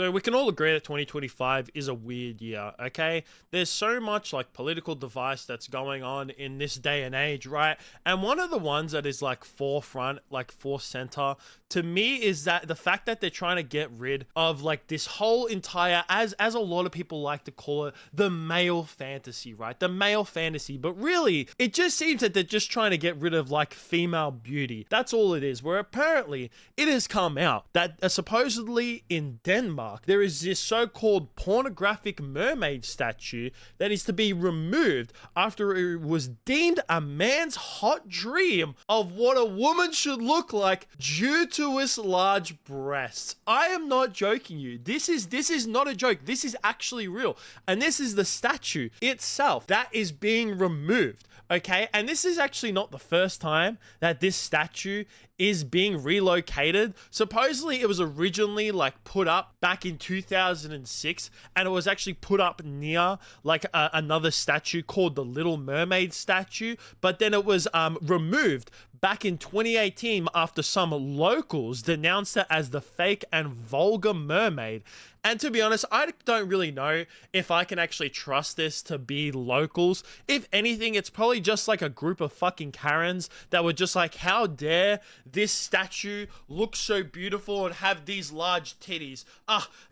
So we can all agree that 2025 is a weird year, okay? There's so much like political device that's going on in this day and age, right? And one of the ones that is like forefront, like force center to me is that the fact that they're trying to get rid of like this whole entire, as a lot of people like to call it, the male fantasy, right? The male fantasy. But really, it just seems that they're just trying to get rid of like female beauty. That's all it is. Where apparently it has come out that supposedly in Denmark, there is this so-called pornographic mermaid statue that is to be removed after it was deemed a man's hot dream of what a woman should look like due to its large breasts. I am not joking you. This is not a joke. This is actually real. And this is the statue itself that is being removed. Okay, and this is actually not the first time that this statue is being relocated. Supposedly it was originally like put up back in 2006, and it was actually put up near like another statue called the Little Mermaid statue, but then it was removed back in 2018 after some locals denounced it as the fake and vulgar mermaid. And to be honest, I don't really know if I can actually trust this to be locals. If anything, it's probably just like a group of fucking Karens that were just like, how dare this statue look so beautiful and have these large titties?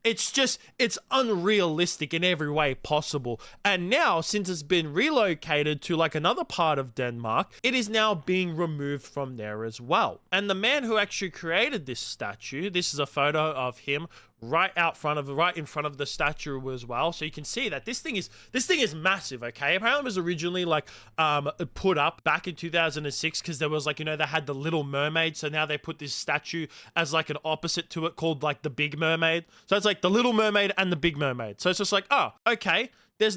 It's unrealistic in every way possible. And now, since it's been relocated to like another part of Denmark, it is now being removed from there as well. And the man who actually created this statue, this is a photo of him right in front of the statue as well, so you can see that this thing is massive. Okay, apparently it was originally like put up back in 2006 because there was like, you know, they had the Little Mermaid, so now they put this statue as like an opposite to it called like the Big Mermaid. So it's like the Little Mermaid and the Big Mermaid. So it's just like, oh, okay, there's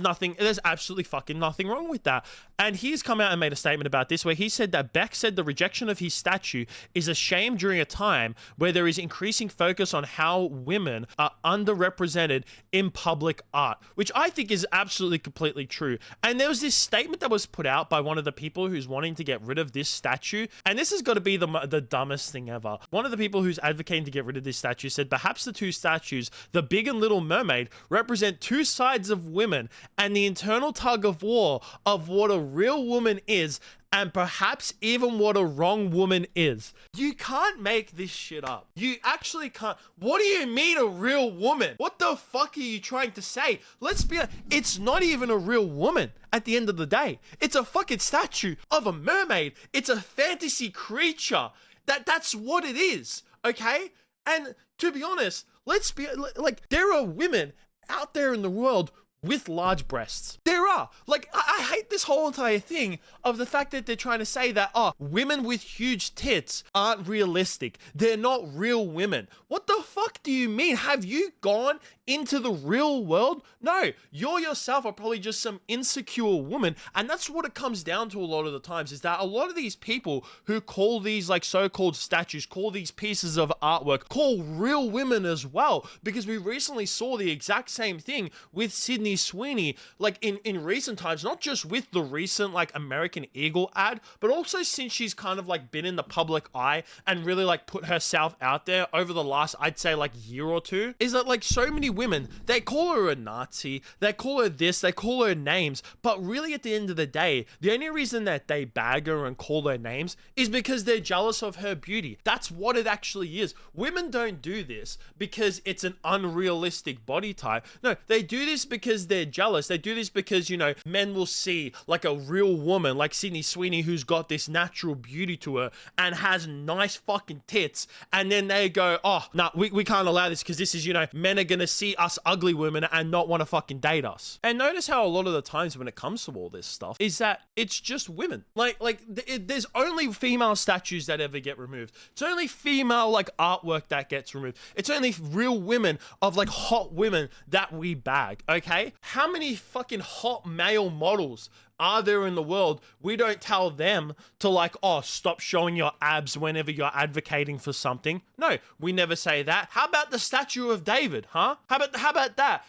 absolutely fucking nothing wrong with that. And he's come out and made a statement about this where he said that Beck said the rejection of his statue is a shame during a time where there is increasing focus on how women are underrepresented in public art, which I think is absolutely completely true. And there was this statement that was put out by one of the people who's wanting to get rid of this statue, and this has got to be the dumbest thing ever. One of the people who's advocating to get rid of this statue said perhaps the two statues, the Big and Little Mermaid, represent two sides of women and the internal tug of war of what a real woman is, and perhaps even what a wrong woman is. You can't make this shit up. You actually can't. What do you mean a real woman? What the fuck are you trying to say? Let's be honest, it's not even a real woman at the end of the day. It's a fucking statue of a mermaid. It's a fantasy creature. That's what it is, okay? And to be honest, let's be like, there are women out there in the world with large breasts. There are. Like, I hate this whole entire thing of the fact that they're trying to say that, oh, women with huge tits aren't realistic. They're not real women. What the fuck do you mean? Have you gone into the real world? No, you yourself are probably just some insecure woman, and that's what it comes down to a lot of the times, is that a lot of these people who call these like so-called statues, call these pieces of artwork, call real women as well, because we recently saw the exact same thing with Sydney Sweeney, like in recent times, not just with the recent like American Eagle ad, but also since she's kind of like been in the public eye and really like put herself out there over the last, I'd say, like year or two, is that like so many women, they call her a Nazi, they call her this, they call her names, but really at the end of the day, the only reason that they bag her and call her names is because they're jealous of her beauty. That's what it actually is. Women don't do this because it's an unrealistic body type. No, they do this because they're jealous. They do this because, you know, men will see like a real woman like Sydney Sweeney who's got this natural beauty to her and has nice fucking tits, and then they go, oh, no, we can't allow this because this is, you know, men are gonna see us ugly women and not want to fucking date us. And notice how a lot of the times when it comes to all this stuff is that it's just women. There's only female statues that ever get removed. It's only female like artwork that gets removed. It's only real women of like hot women that we bag, okay? How many fucking hot male models are there in the world? We don't tell them to like, oh, stop showing your abs whenever you're advocating for something. No, we never say that. How about the statue of David, huh? How about that?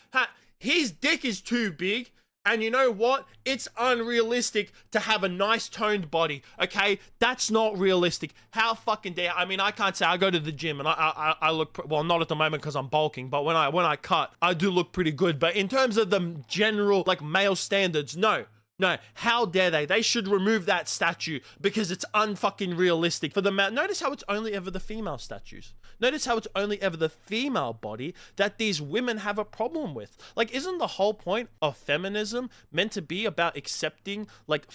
His dick is too big And you know what? It's unrealistic to have a nice toned body, okay? That's not realistic. How fucking dare? I mean, I can't say I go to the gym and I look well, not at the moment because I'm bulking, but when I cut, I do look pretty good. But in terms of the general like male standards, no. No, how dare they? They should remove that statue because it's unfucking realistic for the man. Notice how it's only ever the female statues. Notice how it's only ever the female body that these women have a problem with. Like, isn't the whole point of feminism meant to be about accepting like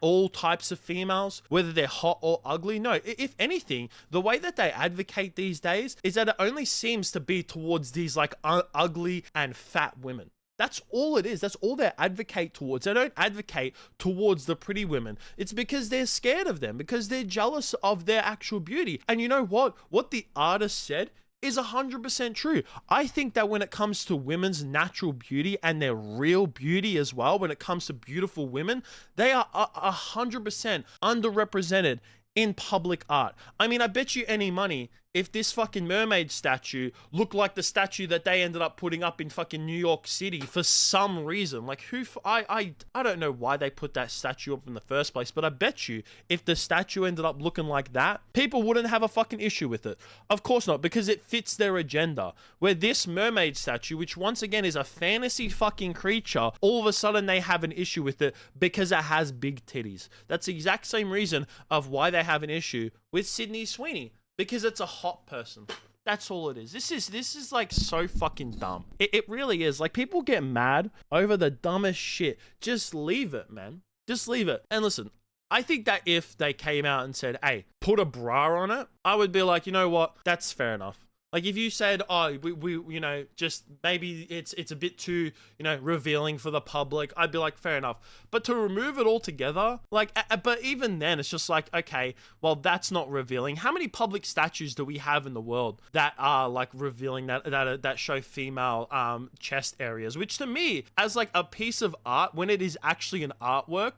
all types of females, whether they're hot or ugly? No, if anything, the way that they advocate these days is that it only seems to be towards these like ugly and fat women. That's all it is. That's all they advocate towards. They don't advocate towards the pretty women. It's because they're scared of them, because they're jealous of their actual beauty. And you know what? What the artist said is 100% true. I think that when it comes to women's natural beauty and their real beauty as well, when it comes to beautiful women, they are 100% underrepresented in public art. I mean, I bet you any money if this fucking mermaid statue looked like the statue that they ended up putting up in fucking New York City for some reason. Like, I don't know why they put that statue up in the first place, but I bet you if the statue ended up looking like that, people wouldn't have a fucking issue with it. Of course not, because it fits their agenda. Where this mermaid statue, which once again is a fantasy fucking creature, all of a sudden they have an issue with it because it has big titties. That's the exact same reason of why they have an issue with Sydney Sweeney. Because it's a hot person. That's all it is. This is like so fucking dumb. It really is. Like, people get mad over the dumbest shit. Just leave it, man. Just leave it. And listen, I think that if they came out and said, hey, put a bra on it, I would be like, you know what? That's fair enough. Like, if you said, oh, we you know, just maybe it's a bit too, you know, revealing for the public, I'd be like, fair enough. But to remove it altogether, like, but even then, it's just like, okay, well, that's not revealing. How many public statues do we have in the world that are like revealing that show female chest areas? Which to me, as like a piece of art, when it is actually an artwork,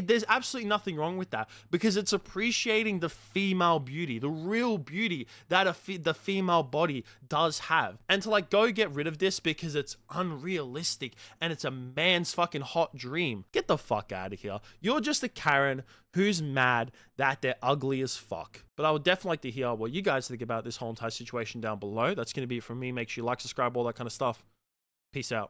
there's absolutely nothing wrong with that because it's appreciating the female beauty, the real beauty that the female body does have. And to like go get rid of this because it's unrealistic and it's a man's fucking hot dream, get the fuck out of here. You're just a Karen who's mad that they're ugly as fuck. But I would definitely like to hear what you guys think about this whole entire situation down below. That's going to be it from me. Make sure you like, subscribe, all that kind of stuff. Peace out.